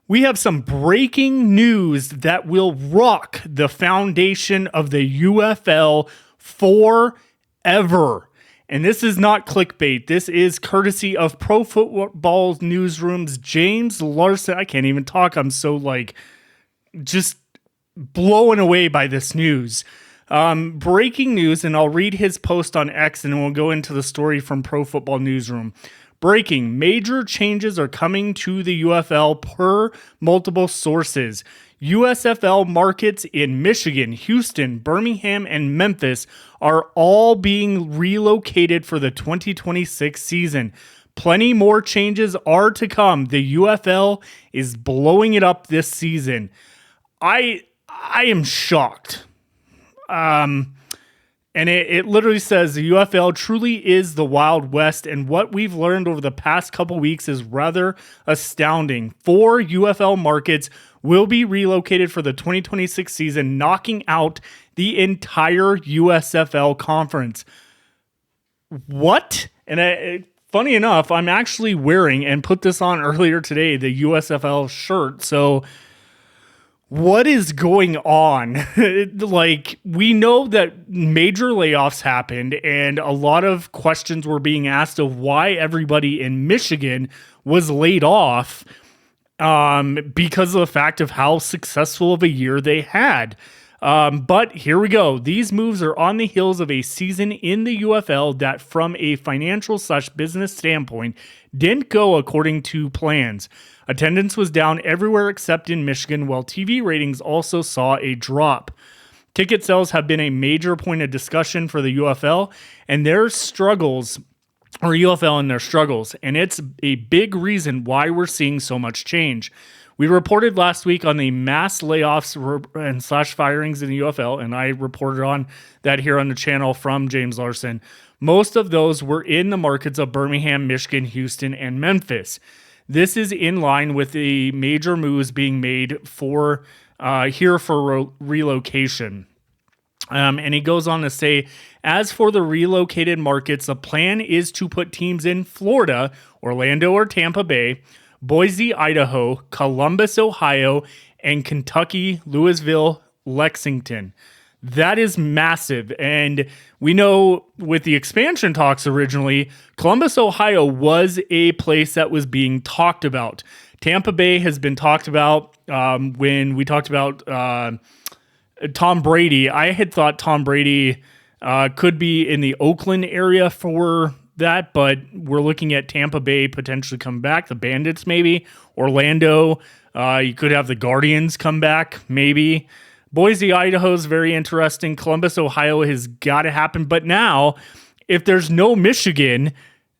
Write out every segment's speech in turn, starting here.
We have some breaking news that will rock the foundation of the UFL forever. And this is not clickbait. This is courtesy of Pro Football Newsroom's James Larson. I can't even talk. I'm so just blown away by this news. Breaking news, and I'll read his post on X and we'll go into the story from Pro Football Newsroom. Breaking, major changes are coming to the UFL per multiple sources. USFL markets in Michigan, Houston, Birmingham, and Memphis are all being relocated for the 2026 season. Plenty more changes are to come. The UFL is blowing it up this season. I am shocked. And it literally says the UFL truly is the Wild West, and what we've learned over the past couple weeks is rather astounding. 4 UFL markets will be relocated for the 2026 season, knocking out the entire USFL conference. What? And funny enough, I'm actually wearing, and put this on earlier today, the USFL shirt, so what is going on? We know that major layoffs happened and a lot of questions were being asked of why everybody in Michigan was laid off because of the fact of how successful of a year they had. But here we go. These moves are on the heels of a season in the UFL that from a financial/business standpoint didn't go according to plans. Attendance was down everywhere except in Michigan, while TV ratings also saw a drop. Ticket sales have been a major point of discussion for the UFL and their struggles, or UFL and their struggles, and it's a big reason why we're seeing so much change. We reported last week on the mass layoffs and /firings in the UFL, and I reported on that here on the channel from James Larson. Most of those were in the markets of Birmingham, Michigan, Houston, and Memphis. This is in line with the major moves being made for relocation. And he goes on to say, as for the relocated markets, the plan is to put teams in Florida, Orlando or Tampa Bay, Boise, Idaho, Columbus, Ohio, and Kentucky, Louisville, Lexington. That is massive. And we know with the expansion talks originally, Columbus, Ohio was a place that was being talked about. Tampa Bay has been talked about when we talked about Tom Brady. I had thought Tom Brady could be in the Oakland area for that, but we're looking at Tampa Bay potentially come back, the Bandits maybe, Orlando, you could have the Guardians come back maybe. Boise, Idaho is very interesting. Columbus, Ohio has got to happen. But now, if there's no Michigan,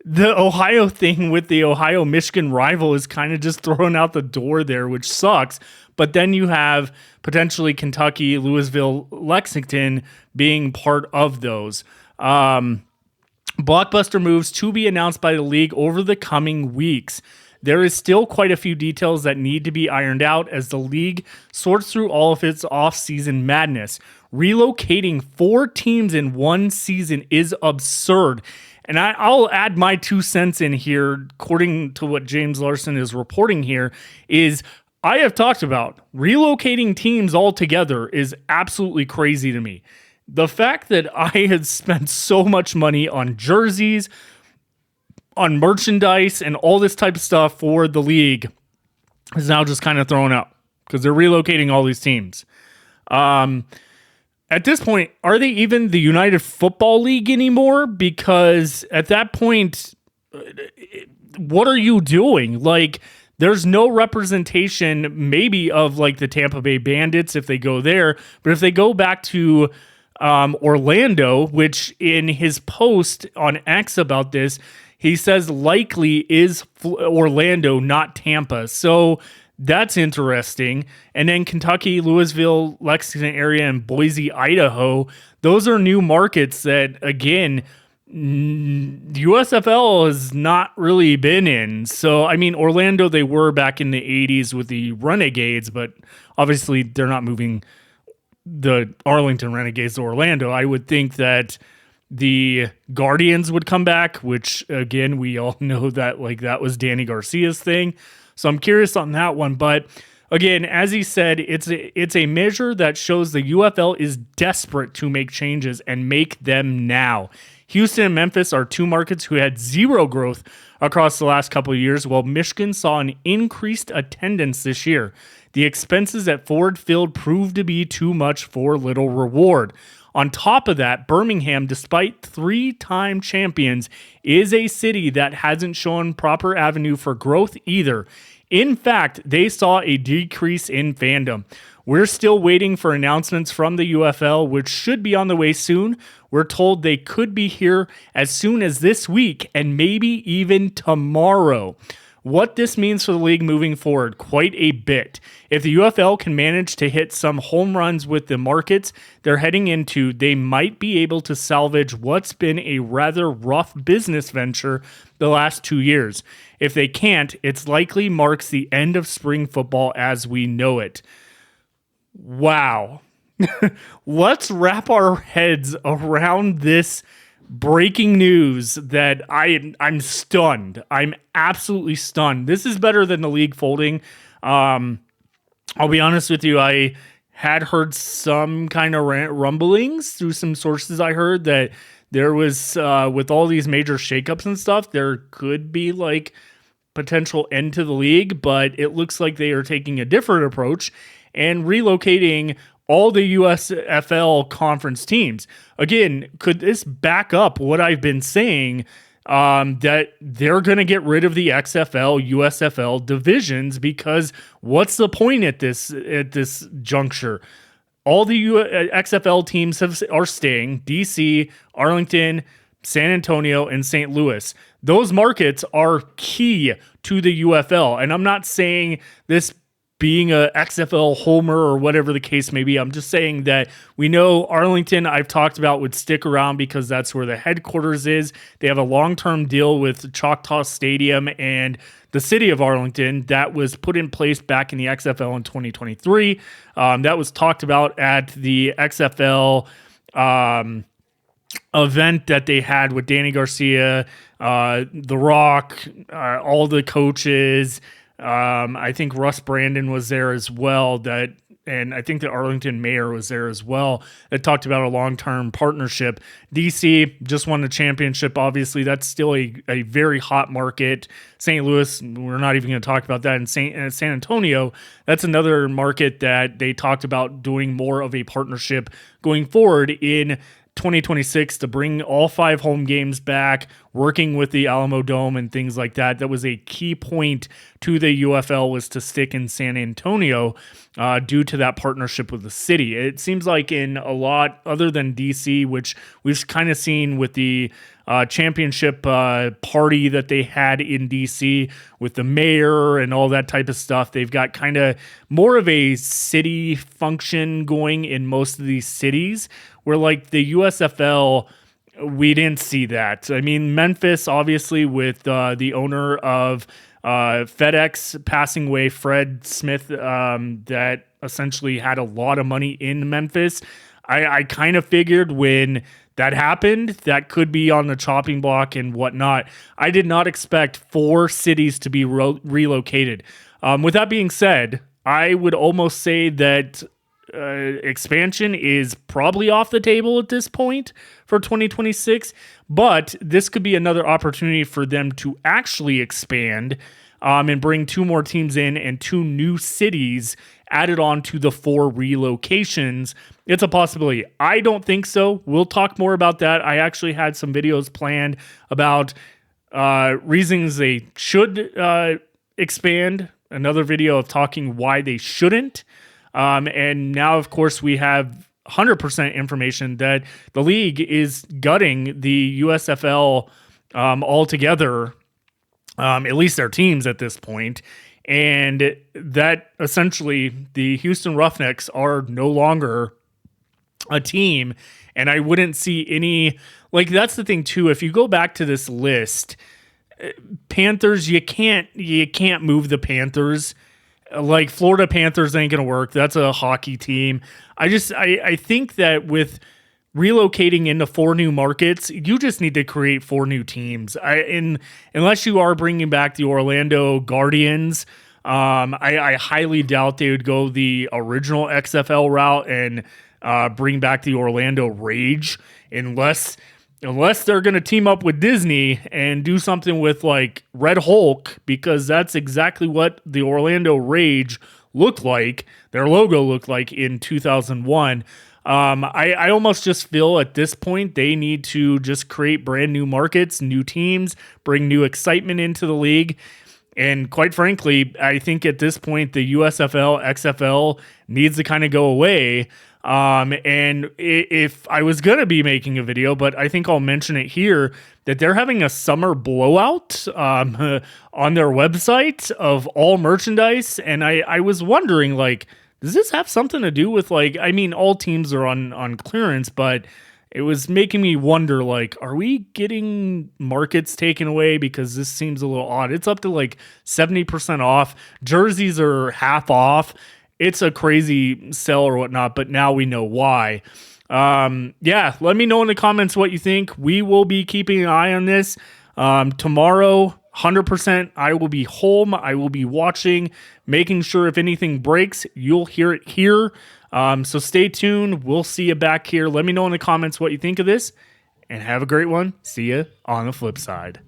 the Ohio thing with the Ohio-Michigan rival is kind of just thrown out the door there, which sucks. But then you have potentially Kentucky, Louisville, Lexington being part of those. Blockbuster moves to be announced by the league over the coming weeks. There is still quite a few details that need to be ironed out as the league sorts through all of its off-season madness. Relocating 4 teams in one season is absurd. And I'll add my 2 cents in here, according to what James Larson is reporting here, is I have talked about relocating teams altogether is absolutely crazy to me. The fact that I had spent so much money on jerseys, on merchandise and all this type of stuff for the league is now just kind of thrown out because they're relocating all these teams. At this point, are they even the United Football League anymore? Because at that point, what are you doing? There's no representation maybe of the Tampa Bay Bandits if they go there, but if they go back to Orlando, which in his post on X about this, he says likely is Orlando, not Tampa. So that's interesting. And then Kentucky, Louisville, Lexington area, and Boise, Idaho. Those are new markets that, again, USFL has not really been in. So, Orlando, they were back in the 80s with the Renegades, but obviously they're not moving the Arlington Renegades to Orlando. I would think that the Guardians would come back, which again, we all know that that was Danny Garcia's thing. So I'm curious on that one. But again, as he said, it's a measure that shows the UFL is desperate to make changes and make them now. Houston and Memphis are two markets who had zero growth across the last couple of years, while Michigan saw an increased attendance this year. The expenses at Ford Field proved to be too much for little reward. On top of that, Birmingham, despite 3-time champions, is a city that hasn't shown proper avenue for growth either. In fact, they saw a decrease in fandom. We're still waiting for announcements from the UFL, which should be on the way soon. We're told they could be here as soon as this week and maybe even tomorrow. What this means for the league moving forward, quite a bit. If the UFL can manage to hit some home runs with the markets they're heading into, they might be able to salvage what's been a rather rough business venture the last 2 years. If they can't, it's likely marks the end of spring football as we know it. Wow. Let's wrap our heads around this breaking news that I'm stunned. I'm absolutely stunned. This is better than the league folding. I'll be honest with you. I had heard some kind of rumblings through some sources. I heard that there was, with all these major shakeups and stuff, there could be like potential end to the league, but it looks like they are taking a different approach and relocating all the USFL conference teams. Again, could this back up what I've been saying, that they're going to get rid of the XFL, USFL divisions? Because what's the point at this juncture? All the XFL teams are staying: DC, Arlington, San Antonio, and St. Louis. Those markets are key to the UFL. And I'm not saying this being a XFL homer or whatever the case may be. I'm just saying that we know Arlington, I've talked about, would stick around because that's where the headquarters is. They have a long-term deal with Choctaw Stadium and the city of Arlington that was put in place back in the XFL in 2023. That was talked about at the XFL event that they had with Danny Garcia, The Rock, all the coaches. I think Russ Brandon was there as well, and I think the Arlington mayor was there as well, that talked about a long-term partnership. DC just won the championship. Obviously, that's still a very hot market. St. Louis, we're not even going to talk about that. And San Antonio, that's another market that they talked about doing more of a partnership going forward in 2026 to bring all 5 home games back, working with the Alamo Dome and things like that. That was a key point to the UFL, was to stick in San Antonio due to that partnership with the city. It seems like in a lot other than DC, which we've kind of seen with the championship party that they had in DC with the mayor and all that type of stuff. They've got kind of more of a city function going in most of these cities, where like the USFL, we didn't see that. I mean, Memphis, obviously, with the owner of FedEx passing away, Fred Smith, that essentially had a lot of money in Memphis. I kind of figured when that happened, that could be on the chopping block and whatnot. I did not expect 4 cities to be relocated. With that being said, I would almost say that expansion is probably off the table at this point for 2026, but this could be another opportunity for them to actually expand and bring 2 more teams in and 2 new cities added on to the 4 relocations. It's a possibility. I don't think so. We'll talk more about that. I actually had some videos planned about reasons they should expand. Another video of talking why they shouldn't. And now, of course, we have 100% information that the league is gutting the USFL altogether, at least their teams at this point, and that essentially the Houston Roughnecks are no longer a team. And I wouldn't see any, like, that's the thing too. If you go back to this list, Panthers, you can't move the Panthers. Like, Florida Panthers ain't going to work. That's a hockey team. I think that with relocating into 4 new markets, you just need to create 4 new teams. Unless you are bringing back the Orlando Guardians, I highly doubt they would go the original XFL route and bring back the Orlando Rage unless they're going to team up with Disney and do something with like Red Hulk, because that's exactly what the Orlando Rage looked like. Their logo looked like in 2001. I almost just feel at this point they need to just create brand new markets, new teams, bring new excitement into the league. And quite frankly, I think at this point, the USFL, XFL needs to kind of go away. And if I was going to be making a video, but I think I'll mention it here, that they're having a summer blowout on their website of all merchandise. And I was wondering, like, does this have something to do with, like, I mean, all teams are on clearance, but it was making me wonder, like, are we getting markets taken away? Because this seems a little odd. It's up to like 70% off. Jerseys are half off. It's a crazy sell or whatnot, but now we know why. Yeah, let me know in the comments what you think. We will be keeping an eye on this. Tomorrow, 100%, I will be home. I will be watching, making sure if anything breaks, you'll hear it here. So stay tuned. We'll see you back here. Let me know in the comments what you think of this, and have a great one. See you on the flip side.